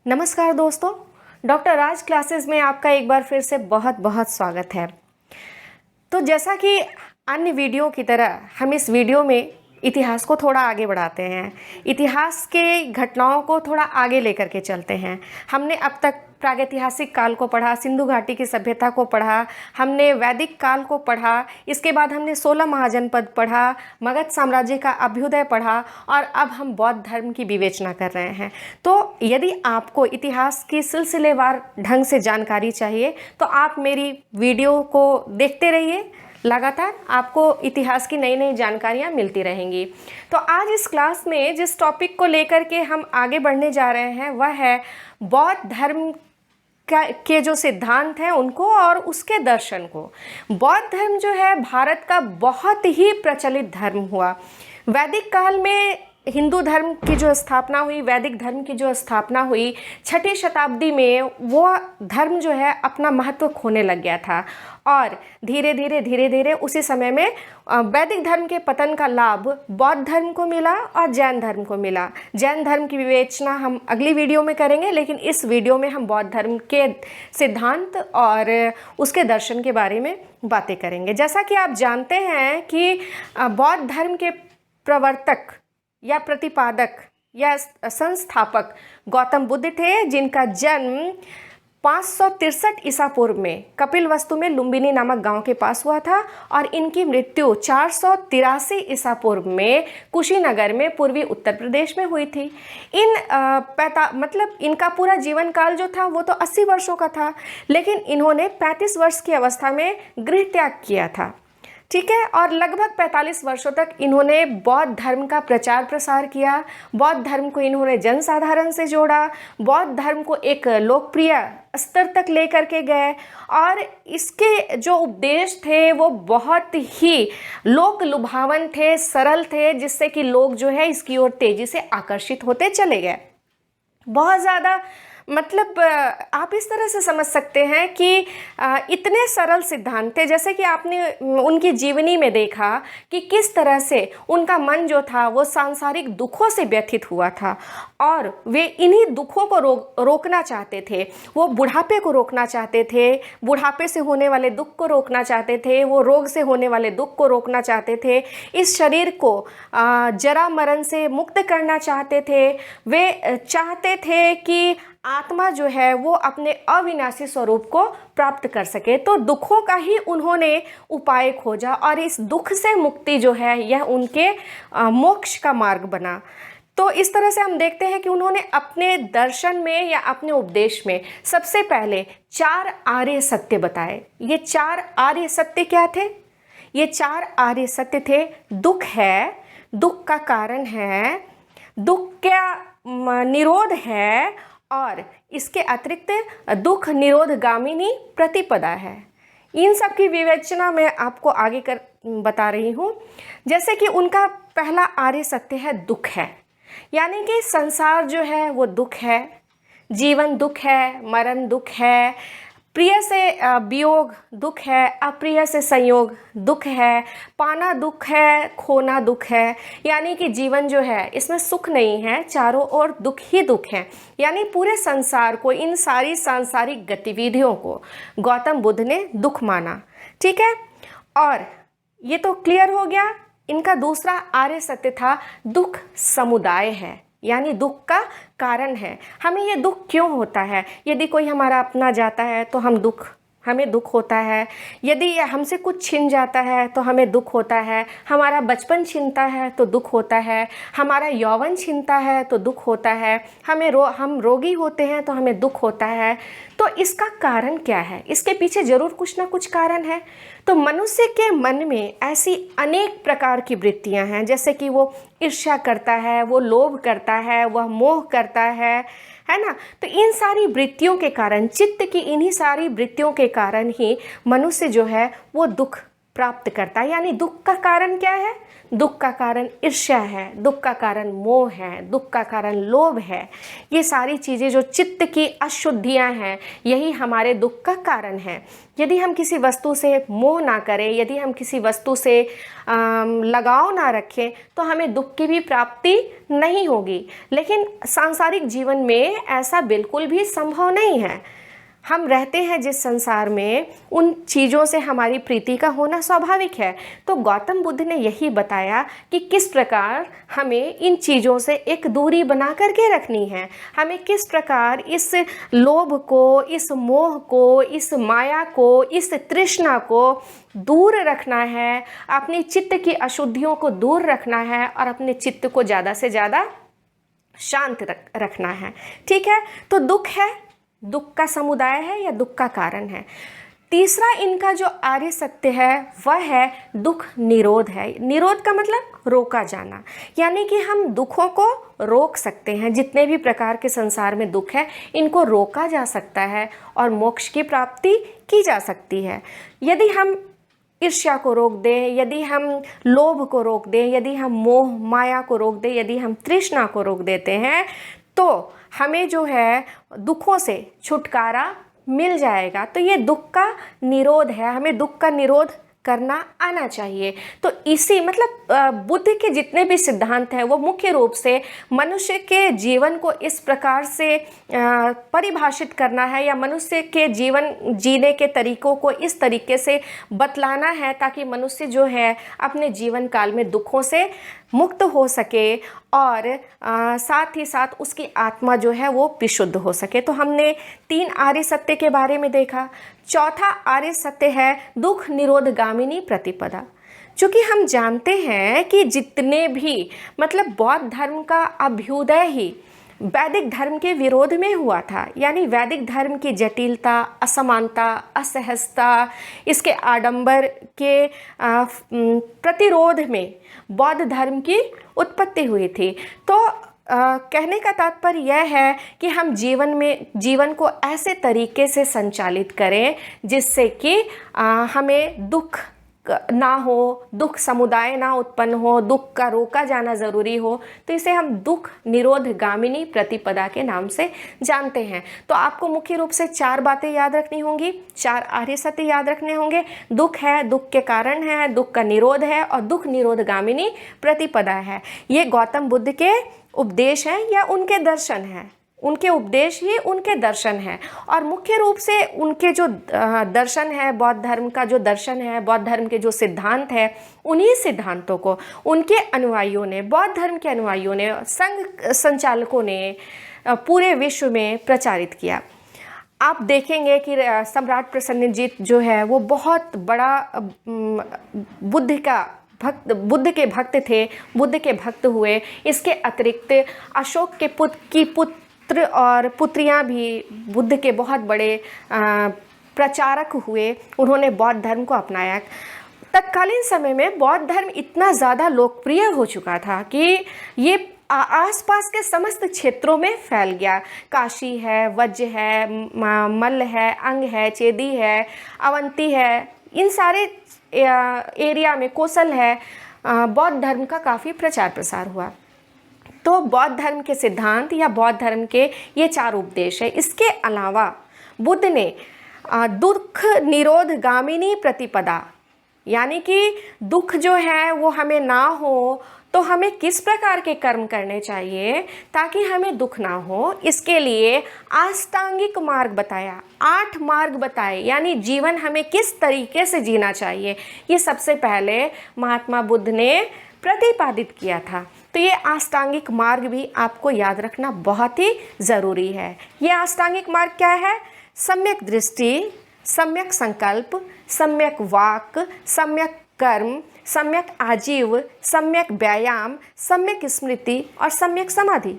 नमस्कार दोस्तों, डॉक्टर राज क्लासेस में आपका एक बार फिर से बहुत बहुत स्वागत है। तो जैसा कि अन्य वीडियो की तरह हम इस वीडियो में इतिहास को थोड़ा आगे बढ़ाते हैं, इतिहास के घटनाओं को थोड़ा आगे लेकर के चलते हैं। हमने अब तक प्रागैतिहासिक काल को पढ़ा, सिंधु घाटी की सभ्यता को पढ़ा, हमने वैदिक काल को पढ़ा, इसके बाद हमने 16 महाजनपद पढ़ा, मगध साम्राज्य का अभ्युदय पढ़ा और अब हम बौद्ध धर्म की विवेचना कर रहे हैं। तो यदि आपको इतिहास की सिलसिलेवार ढंग से जानकारी चाहिए तो आप मेरी वीडियो को देखते रहिए, लगातार आपको इतिहास की नई नई जानकारियाँ मिलती रहेंगी। तो आज इस क्लास में जिस टॉपिक को लेकर के हम आगे बढ़ने जा रहे हैं वह है बौद्ध धर्म के जो सिद्धांत हैं उनको और उसके दर्शन को। बौद्ध धर्म जो है भारत का बहुत ही प्रचलित धर्म हुआ। वैदिक काल में हिंदू धर्म की जो स्थापना हुई, वैदिक धर्म की जो स्थापना हुई, 6ठी शताब्दी में वो धर्म जो है अपना महत्व खोने लग गया था और धीरे धीरे उसी समय में वैदिक धर्म के पतन का लाभ बौद्ध धर्म को मिला और जैन धर्म को मिला। जैन धर्म की विवेचना हम अगली वीडियो में करेंगे, लेकिन इस वीडियो में हम बौद्ध धर्म के सिद्धांत और उसके दर्शन के बारे में बातें करेंगे। जैसा कि आप जानते हैं कि बौद्ध धर्म के प्रवर्तक या प्रतिपादक या संस्थापक गौतम बुद्ध थे, जिनका जन्म 563 ईसा पूर्व में कपिलवस्तु में लुम्बिनी नामक गांव के पास हुआ था और इनकी मृत्यु 483 ईसा पूर्व में कुशीनगर में पूर्वी उत्तर प्रदेश में हुई थी। इनका पूरा जीवन काल जो था वो तो 80 वर्षों का था, लेकिन इन्होंने 35 वर्ष की अवस्था में गृह त्याग किया था, ठीक है। और लगभग 45 वर्षों तक इन्होंने बौद्ध धर्म का प्रचार प्रसार किया। बौद्ध धर्म को इन्होंने जनसाधारण से जोड़ा, बौद्ध धर्म को एक लोकप्रिय स्तर तक लेकर के गए और इसके जो उपदेश थे वो बहुत ही लोक लुभावन थे, सरल थे, जिससे कि लोग जो है इसकी ओर तेजी से आकर्षित होते चले गए। बहुत ज़्यादा आप इस तरह से समझ सकते हैं कि इतने सरल सिद्धांत थे, जैसे कि आपने उनकी जीवनी में देखा कि किस तरह से उनका मन जो था वो सांसारिक दुखों से व्यथित हुआ था और वे इन्हीं दुखों को रोकना चाहते थे। वो बुढ़ापे को रोकना चाहते थे, बुढ़ापे से होने वाले दुख को रोकना चाहते थे, वो रोग से होने वाले दुख को रोकना चाहते थे, इस शरीर को जरा मरण से मुक्त करना चाहते थे। वे चाहते थे कि आत्मा जो है वो अपने अविनाशी स्वरूप को प्राप्त कर सके। तो दुखों का ही उन्होंने उपाय खोजा और इस दुख से मुक्ति जो है यह उनके मोक्ष का मार्ग बना। तो इस तरह से हम देखते हैं कि उन्होंने अपने दर्शन में या अपने उपदेश में सबसे पहले 4 आर्य सत्य बताए। ये 4 आर्य सत्य क्या थे? ये 4 आर्य सत्य थे। दुख है, दुख का कारण है, दुख का निरोध है और इसके अतिरिक्त दुख निरोधगामिनी प्रतिपदा है। इन सब की विवेचना मैं आपको आगे बता रही हूँ। जैसे कि उनका पहला आर्य सत्य है दुख है, यानी कि संसार जो है वो दुख है, जीवन दुख है, मरण दुख है, प्रिय से वियोग दुख है, अप्रिय से संयोग दुख है, पाना दुख है, खोना दुख है। यानी कि जीवन जो है इसमें सुख नहीं है, चारों ओर दुख ही दुख है। यानी पूरे संसार को, इन सारी सांसारिक गतिविधियों को गौतम बुद्ध ने दुख माना, ठीक है। और ये तो क्लियर हो गया। इनका दूसरा आर्य सत्य था दुख समुदाय है, यानी दुख का कारण है। हमें ये दुख क्यों होता है? यदि कोई हमारा अपना जाता है तो हमें दुख होता है। यदि हमसे कुछ छिन जाता है तो हमें दुख होता है। हमारा बचपन छिनता है तो दुख होता है। हमारा यौवन छिनता है तो दुख होता है। हम रोगी होते हैं तो हमें दुख होता है। तो इसका कारण क्या है? इसके पीछे ज़रूर कुछ ना कुछ कारण है। तो मनुष्य के मन में ऐसी अनेक प्रकार की वृत्तियां हैं, जैसे कि वो ईर्ष्या करता है, वो लोभ करता है, वह मोह करता है ना। तो इन सारी वृत्तियों के कारण, चित्त की इन्हीं सारी वृत्तियों के कारण ही मनुष्य जो है वो दुख प्राप्त करता है। यानी दुख का कारण क्या है? दुख का कारण ईर्ष्या है, दुख का कारण मोह है, दुख का कारण लोभ है। ये सारी चीज़ें जो चित्त की अशुद्धियाँ हैं, यही हमारे दुख का कारण है। यदि हम किसी वस्तु से मोह ना करें, यदि हम किसी वस्तु से लगाव ना रखें, तो हमें दुख की भी प्राप्ति नहीं होगी। लेकिन सांसारिक जीवन में ऐसा बिल्कुल भी संभव नहीं है। हम रहते हैं जिस संसार में, उन चीज़ों से हमारी प्रीति का होना स्वाभाविक है। तो गौतम बुद्ध ने यही बताया कि किस प्रकार हमें इन चीज़ों से एक दूरी बना करके रखनी है, हमें किस प्रकार इस लोभ को, इस मोह को, इस माया को, इस तृष्णा को दूर रखना है, अपनी चित्त की अशुद्धियों को दूर रखना है और अपने चित्त को ज़्यादा से ज़्यादा शांत रखना है। ठीक है, तो दुख है, दुख का समुदाय है या दुख का कारण है। तीसरा इनका जो आर्य सत्य है वह है दुख निरोध है। निरोध का मतलब रोका जाना, यानी कि हम दुखों को रोक सकते हैं। जितने भी प्रकार के संसार में दुख है, इनको रोका जा सकता है और मोक्ष की प्राप्ति की जा सकती है। यदि हम ईर्ष्या को रोक दें, यदि हम लोभ को रोक दें, यदि हम मोह माया को रोक दें, यदि हम तृष्णा को रोक देते हैं, तो हमें जो है दुखों से छुटकारा मिल जाएगा। तो ये दुख का निरोध है, हमें दुख का निरोध करना आना चाहिए। तो इसी मतलब बुद्ध के जितने भी सिद्धांत हैं वो मुख्य रूप से मनुष्य के जीवन को इस प्रकार से परिभाषित करना है, या मनुष्य के जीवन जीने के तरीकों को इस तरीके से बतलाना है ताकि मनुष्य जो है अपने जीवन काल में दुखों से मुक्त हो सके और साथ ही साथ उसकी आत्मा जो है वो विशुद्ध हो सके। तो हमने 3 आर्य सत्य के बारे में देखा। चौथा आर्य सत्य है दुख निरोधगामिनी प्रतिपदा। चूँकि हम जानते हैं कि जितने भी मतलब बौद्ध धर्म का अभ्युदय ही वैदिक धर्म के विरोध में हुआ था, यानी वैदिक धर्म की जटिलता, असमानता, असहजता, इसके आडंबर के प्रतिरोध में बौद्ध धर्म की उत्पत्ति हुई थी। तो कहने का तात्पर्य यह है कि हम जीवन को ऐसे तरीके से संचालित करें जिससे कि हमें दुख ना हो, दुख समुदाय ना उत्पन्न हो, दुख का रोका जाना ज़रूरी हो। तो इसे हम दुख निरोधगामिनी प्रतिपदा के नाम से जानते हैं। तो आपको मुख्य रूप से 4 बातें याद रखनी होंगी, 4 आर्य सत्य याद रखने होंगे। दुख है, दुख के कारण है, दुख का निरोध है और दुख निरोधगामिनी प्रतिपदा है। ये गौतम बुद्ध के उपदेश हैं या उनके दर्शन हैं, उनके उपदेश ही उनके दर्शन है। और मुख्य रूप से उनके जो दर्शन है, बौद्ध धर्म का जो दर्शन है, बौद्ध धर्म के जो सिद्धांत है, उन्हीं सिद्धांतों को उनके अनुयायियों ने, बौद्ध धर्म के अनुयायियों ने, संघ संचालकों ने पूरे विश्व में प्रचारित किया। आप देखेंगे कि सम्राट प्रसेनजीत जो है वो बहुत बड़ा बुद्ध के भक्त थे, बुद्ध के भक्त हुए। इसके अतिरिक्त अशोक के पुत्र और पुत्रियां भी बुद्ध के बहुत बड़े प्रचारक हुए। उन्होंने बौद्ध धर्म को अपनाया। तत्कालीन समय में बौद्ध धर्म इतना ज़्यादा लोकप्रिय हो चुका था कि ये आसपास के समस्त क्षेत्रों में फैल गया। काशी है, वज्र है, मल्ल है, अंग है, चेदी है, अवंती है, इन सारे एरिया में, कोसल है, बौद्ध धर्म का काफ़ी प्रचार प्रसार हुआ। तो बौद्ध धर्म के सिद्धांत या बौद्ध धर्म के ये 4 उपदेश है। इसके अलावा बुद्ध ने दुख निरोधगामिनी प्रतिपदा, यानी कि दुख जो है वो हमें ना हो तो हमें किस प्रकार के कर्म करने चाहिए ताकि हमें दुख ना हो, इसके लिए अष्टांगिक मार्ग बताया, 8 मार्ग बताए, यानी जीवन हमें किस तरीके से जीना चाहिए। ये सबसे पहले महात्मा बुद्ध ने प्रतिपादित किया था। तो ये अष्टांगिक मार्ग भी आपको याद रखना बहुत ही ज़रूरी है। ये अष्टांगिक मार्ग क्या है? सम्यक दृष्टि, सम्यक संकल्प, सम्यक वाक, सम्यक कर्म, सम्यक आजीव, सम्यक व्यायाम, सम्यक स्मृति और सम्यक समाधि।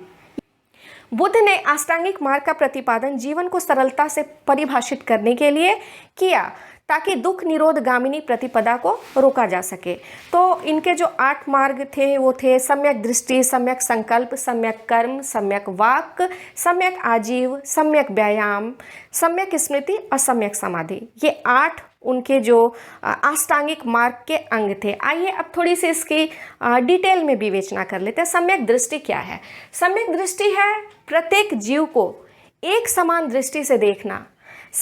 बुद्ध ने अष्टांगिक मार्ग का प्रतिपादन जीवन को सरलता से परिभाषित करने के लिए किया ताकि दुख निरोधगामिनी प्रतिपदा को रोका जा सके। तो इनके जो 8 मार्ग थे वो थे सम्यक दृष्टि, सम्यक संकल्प, सम्यक कर्म, सम्यक वाक, सम्यक आजीव, सम्यक व्यायाम, सम्यक स्मृति और सम्यक समाधि। ये 8 उनके जो अष्टांगिक मार्ग के अंग थे। आइए अब थोड़ी सी इसकी डिटेल में विवेचना कर लेते हैं। सम्यक दृष्टि क्या है? सम्यक दृष्टि है प्रत्येक जीव को एक समान दृष्टि से देखना,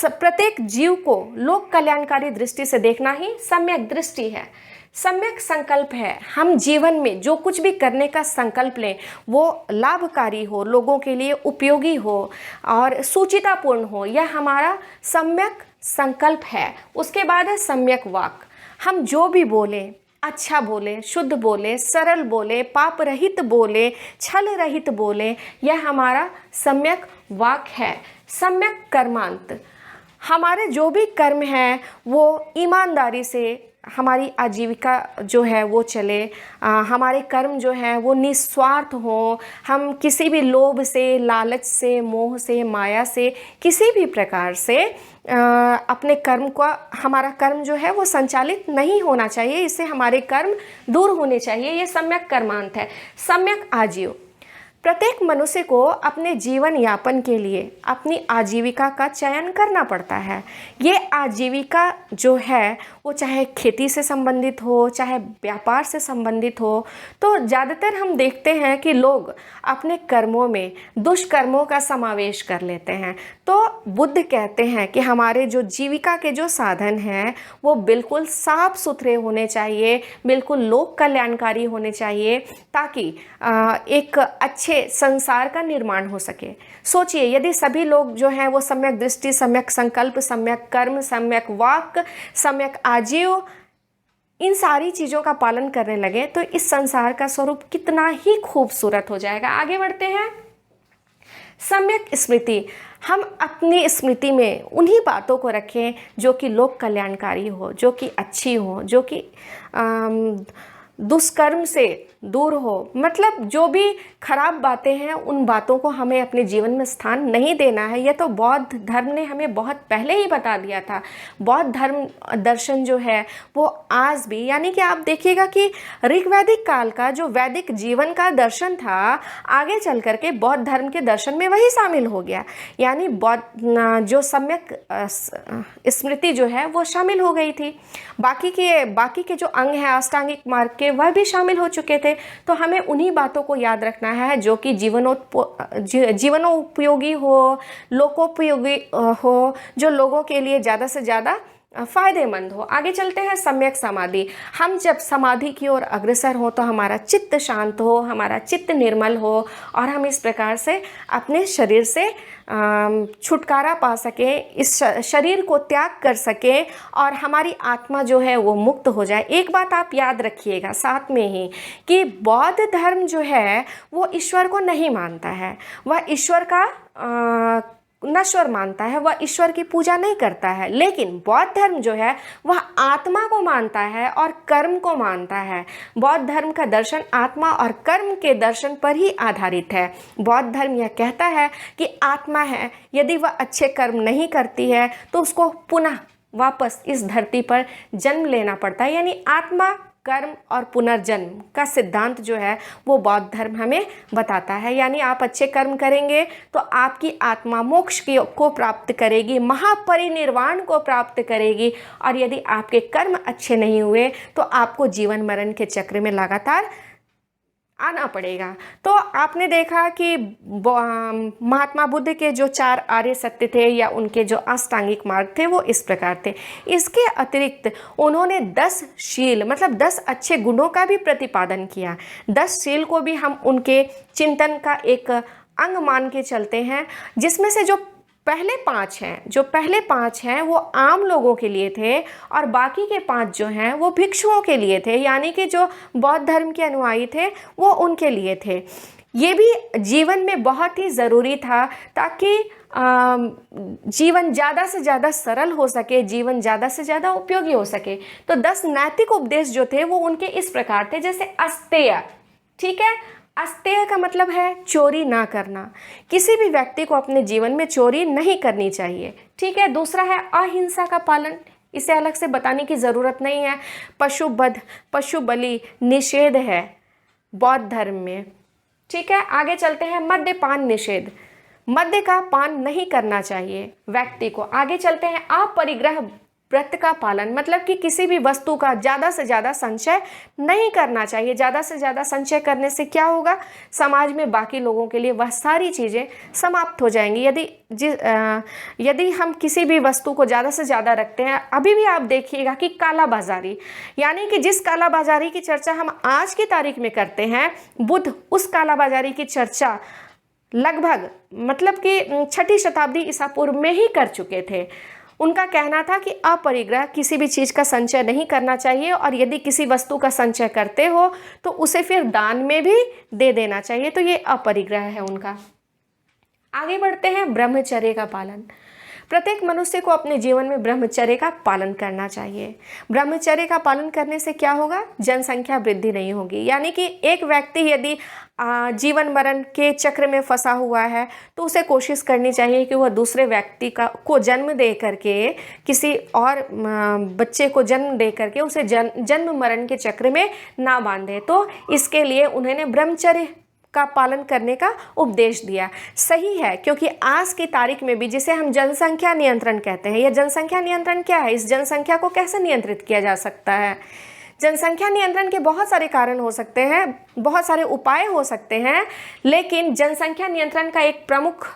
प्रत्येक जीव को लोक कल्याणकारी दृष्टि से देखना ही सम्यक दृष्टि है। सम्यक संकल्प है, हम जीवन में जो कुछ भी करने का संकल्प लें वो लाभकारी हो, लोगों के लिए उपयोगी हो और सूचितापूर्ण हो, यह हमारा सम्यक संकल्प है। उसके बाद है सम्यक वाक। हम जो भी बोलें, अच्छा बोले, शुद्ध बोले, सरल बोले, पाप रहित बोले, छल रहित बोले, यह हमारा सम्यक वाक है। सम्यक कर्मांत, हमारे जो भी कर्म हैं वो ईमानदारी से हमारी आजीविका जो है वो चले, हमारे कर्म जो है वो निस्वार्थ हो, हम किसी भी लोभ से, लालच से, मोह से, माया से, किसी भी प्रकार से अपने कर्म का, हमारा कर्म जो है वो संचालित नहीं होना चाहिए, इससे हमारे कर्म दूर होने चाहिए। ये सम्यक कर्मांत है। सम्यक आजीव, प्रत्येक मनुष्य को अपने जीवन यापन के लिए अपनी आजीविका का चयन करना पड़ता है। ये आजीविका जो है वो चाहे खेती से संबंधित हो, चाहे व्यापार से संबंधित हो, तो ज़्यादातर हम देखते हैं कि लोग अपने कर्मों में दुष्कर्मों का समावेश कर लेते हैं। तो बुद्ध कहते हैं कि हमारे जो जीविका के जो साधन हैं वो बिल्कुल साफ सुथरे होने चाहिए, बिल्कुल लोक कल्याणकारी होने चाहिए, ताकि एक अच्छे संसार का निर्माण हो सके। सोचिए, यदि सभी लोग जो हैं वो सम्यक दृष्टि, सम्यक संकल्प, सम्यक कर्म, सम्यक वाक, सम्यक आजीव, इन सारी चीज़ों का पालन करने लगे तो इस संसार का स्वरूप कितना ही खूबसूरत हो जाएगा। आगे बढ़ते हैं। सम्यक स्मृति, हम अपनी स्मृति में उन्हीं बातों को रखें जो कि लोक कल्याणकारी हो, जो कि अच्छी हो, जो कि दुष्कर्म से दूर हो। मतलब जो भी खराब बातें हैं उन बातों को हमें अपने जीवन में स्थान नहीं देना है। यह तो बौद्ध धर्म ने हमें बहुत पहले ही बता दिया था। बौद्ध धर्म दर्शन जो है वो आज भी, यानी कि आप देखिएगा कि ऋग्वैदिक काल का जो वैदिक जीवन का दर्शन था, आगे चल करके बौद्ध धर्म के दर्शन में वही शामिल हो गया। यानी बौद्ध जो सम्यक स्मृति जो है वो शामिल हो गई थी। बाकी के जो अंग हैं अष्टांगिक मार्ग के, वह भी शामिल हो चुके थे। तो हमें उन्हीं बातों को याद रखना है जो कि जीवनोपयोगी हो, लोकोपयोगी हो, जो लोगों के लिए ज़्यादा से ज़्यादा फायदेमंद हो। आगे चलते हैं। सम्यक समाधि, हम जब समाधि की ओर अग्रसर हो तो हमारा चित्त शांत हो, हमारा चित्त निर्मल हो और हम इस प्रकार से अपने शरीर से छुटकारा पा सके, इस शरीर को त्याग कर सके और हमारी आत्मा जो है वो मुक्त हो जाए। एक बात आप याद रखिएगा साथ में ही कि बौद्ध धर्म जो है वो ईश्वर को नहीं मानता है, वह ईश्वर का नश्वर मानता है, वह ईश्वर की पूजा नहीं करता है। लेकिन बौद्ध धर्म जो है वह आत्मा को मानता है और कर्म को मानता है। बौद्ध धर्म का दर्शन आत्मा और कर्म के दर्शन पर ही आधारित है। बौद्ध धर्म यह कहता है कि आत्मा है, यदि वह अच्छे कर्म नहीं करती है तो उसको पुनः वापस इस धरती पर जन्म लेना पड़ता है। यानी आत्मा, कर्म और पुनर्जन्म का सिद्धांत जो है वो बौद्ध धर्म हमें बताता है। यानी आप अच्छे कर्म करेंगे तो आपकी आत्मा मोक्ष को प्राप्त करेगी, महापरिनिर्वाण को प्राप्त करेगी, और यदि आपके कर्म अच्छे नहीं हुए तो आपको जीवन मरण के चक्र में लगातार आना पड़ेगा। तो आपने देखा कि महात्मा बुद्ध के जो 4 आर्य सत्य थे या उनके जो अष्टांगिक मार्ग थे वो इस प्रकार थे। इसके अतिरिक्त उन्होंने 10 शील मतलब 10 अच्छे गुणों का भी प्रतिपादन किया। 10 शील को भी हम उनके चिंतन का एक अंग मान के चलते हैं, जिसमें से जो पहले 5 हैं वो आम लोगों के लिए थे और बाकी के 5 जो हैं वो भिक्षुओं के लिए थे, यानी कि जो बौद्ध धर्म के अनुयायी थे वो उनके लिए थे। ये भी जीवन में बहुत ही ज़रूरी था ताकि जीवन ज़्यादा से ज़्यादा सरल हो सके, जीवन ज़्यादा से ज़्यादा उपयोगी हो सके। तो 10 नैतिक उपदेश जो थे वो उनके इस प्रकार थे, जैसे अस्तेय, ठीक है। अस्तेय का मतलब है चोरी ना करना, किसी भी व्यक्ति को अपने जीवन में चोरी नहीं करनी चाहिए, ठीक है। दूसरा है अहिंसा का पालन, इसे अलग से बताने की ज़रूरत नहीं है। पशुवध, पशु बलि निषेध है बौद्ध धर्म में, ठीक है। आगे चलते हैं। मद्यपान निषेध, मद्य का पान नहीं करना चाहिए व्यक्ति को। आगे चलते हैं। अपरिग्रह व्रत का पालन, मतलब कि किसी भी वस्तु का ज़्यादा से ज़्यादा संचय नहीं करना चाहिए। ज़्यादा से ज़्यादा संचय करने से क्या होगा, समाज में बाकी लोगों के लिए वह सारी चीज़ें समाप्त हो जाएंगी। यदि हम किसी भी वस्तु को ज़्यादा से ज़्यादा रखते हैं, अभी भी आप देखिएगा कि काला बाजारी, यानी कि जिस काला बाजारी की चर्चा हम आज की तारीख में करते हैं, बुद्ध उस काला बाजारी की चर्चा लगभग मतलब कि छठी शताब्दी ईसा पूर्व में ही कर चुके थे। उनका कहना था कि अपरिग्रह, किसी भी चीज़ का संचय नहीं करना चाहिए, और यदि किसी वस्तु का संचय करते हो तो उसे फिर दान में भी दे देना चाहिए। तो ये अपरिग्रह है उनका। आगे बढ़ते हैं, ब्रह्मचर्य का पालन। प्रत्येक मनुष्य को अपने जीवन में ब्रह्मचर्य का पालन करना चाहिए। ब्रह्मचर्य का पालन करने से क्या होगा, जनसंख्या वृद्धि नहीं होगी। यानी कि एक व्यक्ति यदि जीवन मरण के चक्र में फंसा हुआ है तो उसे कोशिश करनी चाहिए कि वह दूसरे व्यक्ति को जन्म दे करके, किसी और बच्चे को जन्म दे करके उसे जन्म मरण के चक्र में ना बांधे। तो इसके लिए उन्होंने ब्रह्मचर्य का पालन करने का उपदेश दिया। सही है, क्योंकि आज की तारीख में भी जिसे हम जनसंख्या नियंत्रण कहते हैं, यह जनसंख्या नियंत्रण क्या है, इस जनसंख्या को कैसे नियंत्रित किया जा सकता है। जनसंख्या नियंत्रण के बहुत सारे कारण हो सकते हैं, बहुत सारे उपाय हो सकते हैं, लेकिन जनसंख्या नियंत्रण का एक प्रमुख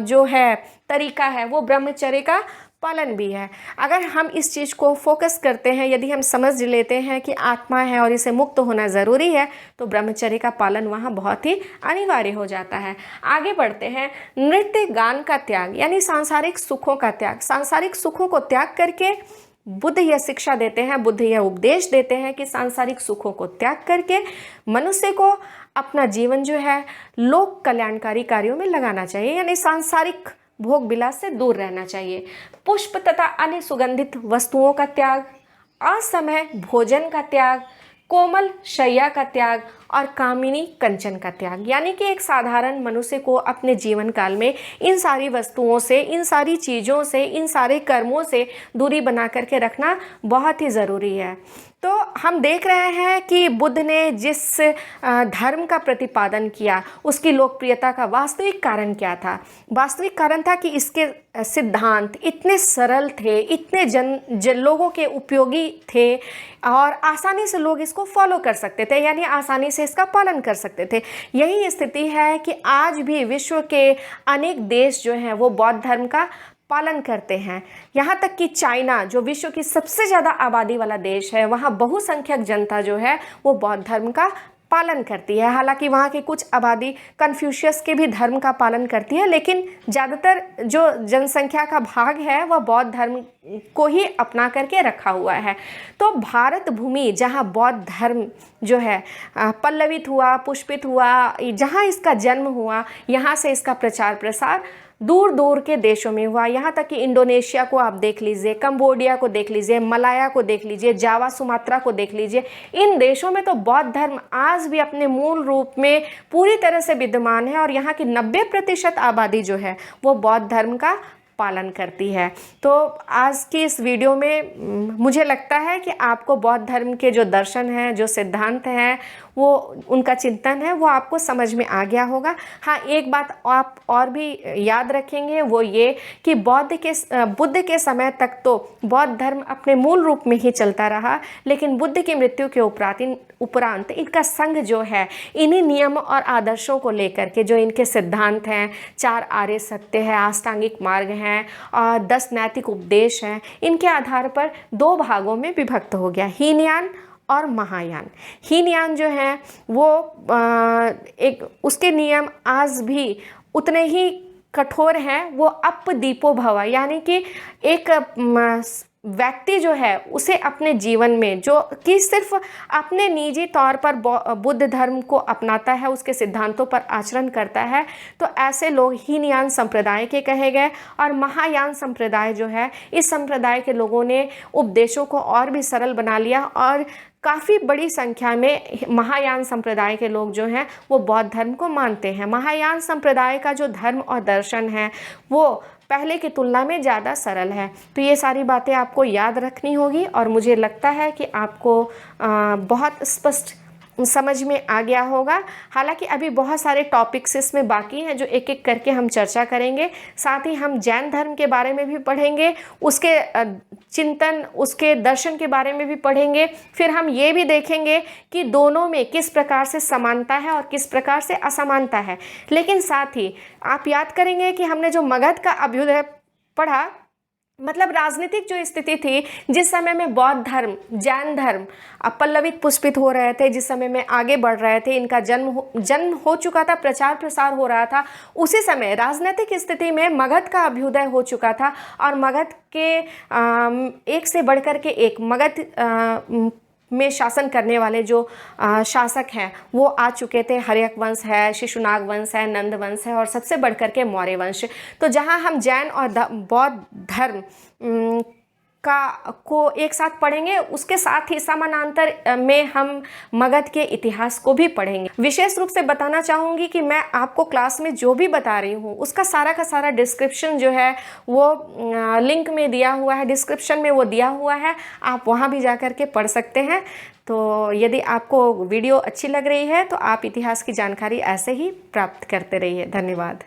जो है तरीका है वो ब्रह्मचर्य का पालन भी है। अगर हम इस चीज़ को फोकस करते हैं, यदि हम समझ लेते हैं कि आत्मा है और इसे मुक्त होना ज़रूरी है, तो ब्रह्मचर्य का पालन वहाँ बहुत ही अनिवार्य हो जाता है। आगे बढ़ते हैं, नृत्य गान का त्याग, यानी सांसारिक सुखों का त्याग। सांसारिक सुखों को त्याग करके बुद्ध यह शिक्षा देते हैं, बुद्ध यह उपदेश देते हैं कि सांसारिक सुखों को त्याग करके मनुष्य को अपना जीवन जो है लोक कल्याणकारी कार्यों में लगाना चाहिए, यानी सांसारिक भोग विलास से दूर रहना चाहिए। पुष्प तथा अन्य सुगंधित वस्तुओं का त्याग, असमय भोजन का त्याग, कोमल शैया का त्याग और कामिनी कंचन का त्याग। यानी कि एक साधारण मनुष्य को अपने जीवन काल में इन सारी वस्तुओं से, इन सारी चीज़ों से, इन सारे कर्मों से दूरी बना करके रखना बहुत ही ज़रूरी है। तो हम देख रहे हैं कि बुद्ध ने जिस धर्म का प्रतिपादन किया उसकी लोकप्रियता का वास्तविक कारण क्या था। वास्तविक कारण था कि इसके सिद्धांत इतने सरल थे, इतने जन लोगों के उपयोगी थे और आसानी से लोग इसको फॉलो कर सकते थे, यानी आसानी से इसका पालन कर सकते थे। यही स्थिति है कि आज भी विश्व के अनेक देश जो हैं वो बौद्ध धर्म का पालन करते हैं। यहाँ तक कि चाइना, जो विश्व की सबसे ज़्यादा आबादी वाला देश है, वहाँ बहुसंख्यक जनता जो है वो बौद्ध धर्म का पालन करती है। हालांकि वहाँ की कुछ आबादी कन्फ्यूशियस के भी धर्म का पालन करती है, लेकिन ज़्यादातर जो जनसंख्या का भाग है वह बौद्ध धर्म को ही अपना करके रखा हुआ है। तो भारत भूमि जहाँ बौद्ध धर्म जो है पल्लवित हुआ, पुष्पित हुआ, जहाँ इसका जन्म हुआ, यहाँ से इसका प्रचार प्रसार दूर दूर के देशों में हुआ। यहाँ तक कि इंडोनेशिया को आप देख लीजिए, कंबोडिया को देख लीजिए, मलाया को देख लीजिए, जावा सुमात्रा को देख लीजिए। इन देशों में तो बौद्ध धर्म आज भी अपने मूल रूप में पूरी तरह से विद्यमान है और यहाँ की 90% आबादी जो है वो बौद्ध धर्म का पालन करती है। तो आज की इस वीडियो में मुझे लगता है कि आपको बौद्ध धर्म के जो दर्शन हैं, जो सिद्धांत हैं, वो उनका चिंतन है वो आपको समझ में आ गया होगा। हाँ, एक बात आप और भी याद रखेंगे, वो ये कि बुद्ध के समय तक तो बौद्ध धर्म अपने मूल रूप में ही चलता रहा, लेकिन बुद्ध की मृत्यु के उपरांत इनका संघ जो है इन्हीं नियम और आदर्शों को लेकर के, जो इनके सिद्धांत हैं, 4 आर्य सत्य है, अष्टांगिक मार्ग हैं और 10 नैतिक उपदेश हैं, इनके आधार पर 2 भागों में विभक्त हो गया, हीनयान और महायान। हीनयान जो है वो उसके नियम आज भी उतने ही कठोर हैं। वो अपदीपो भव, यानी कि एक व्यक्ति जो है उसे अपने जीवन में जो कि सिर्फ अपने निजी तौर पर बुद्ध धर्म को अपनाता है, उसके सिद्धांतों पर आचरण करता है, तो ऐसे लोग हीनयान संप्रदाय के कहे गए। और महायान संप्रदाय जो है, इस संप्रदाय के लोगों ने उपदेशों को और भी सरल बना लिया और काफ़ी बड़ी संख्या में महायान संप्रदाय के लोग जो हैं वो बौद्ध धर्म को मानते हैं। महायान संप्रदाय का जो धर्म और दर्शन है वो पहले की तुलना में ज़्यादा सरल है। तो ये सारी बातें आपको याद रखनी होगी और मुझे लगता है कि आपको बहुत स्पष्ट समझ में आ गया होगा। हालांकि अभी बहुत सारे टॉपिक्स इसमें बाकी हैं जो एक एक करके हम चर्चा करेंगे। साथ ही हम जैन धर्म के बारे में भी पढ़ेंगे, उसके चिंतन, उसके दर्शन के बारे में भी पढ़ेंगे। फिर हम ये भी देखेंगे कि दोनों में किस प्रकार से समानता है और किस प्रकार से असमानता है। लेकिन साथ ही आप याद करेंगे कि हमने जो मगध का अभ्युदय पढ़ा, मतलब राजनीतिक जो स्थिति थी, जिस समय में बौद्ध धर्म, जैन धर्म पल्लवित पुष्पित हो रहे थे, जिस समय में आगे बढ़ रहे थे, इनका जन्म हो चुका था, प्रचार प्रसार हो रहा था, उसी समय राजनीतिक स्थिति में मगध का अभ्युदय हो चुका था। और मगध के एक से बढ़कर के एक मगध में शासन करने वाले जो शासक हैं वो आ चुके थे। हर्यक वंश है, शिशुनाग वंश है, नंद वंश है और सबसे बढ़कर के मौर्य वंश। तो जहां हम जैन और बौद्ध धर्म को एक साथ पढ़ेंगे, उसके साथ ही समानांतर में हम मगध के इतिहास को भी पढ़ेंगे। विशेष रूप से बताना चाहूँगी कि मैं आपको क्लास में जो भी बता रही हूँ उसका सारा का सारा डिस्क्रिप्शन जो है वो लिंक में दिया हुआ है, डिस्क्रिप्शन में वो दिया हुआ है, आप वहाँ भी जा कर के पढ़ सकते हैं। तो यदि आपको वीडियो अच्छी लग रही है तो आप इतिहास की जानकारी ऐसे ही प्राप्त करते रहिए। धन्यवाद।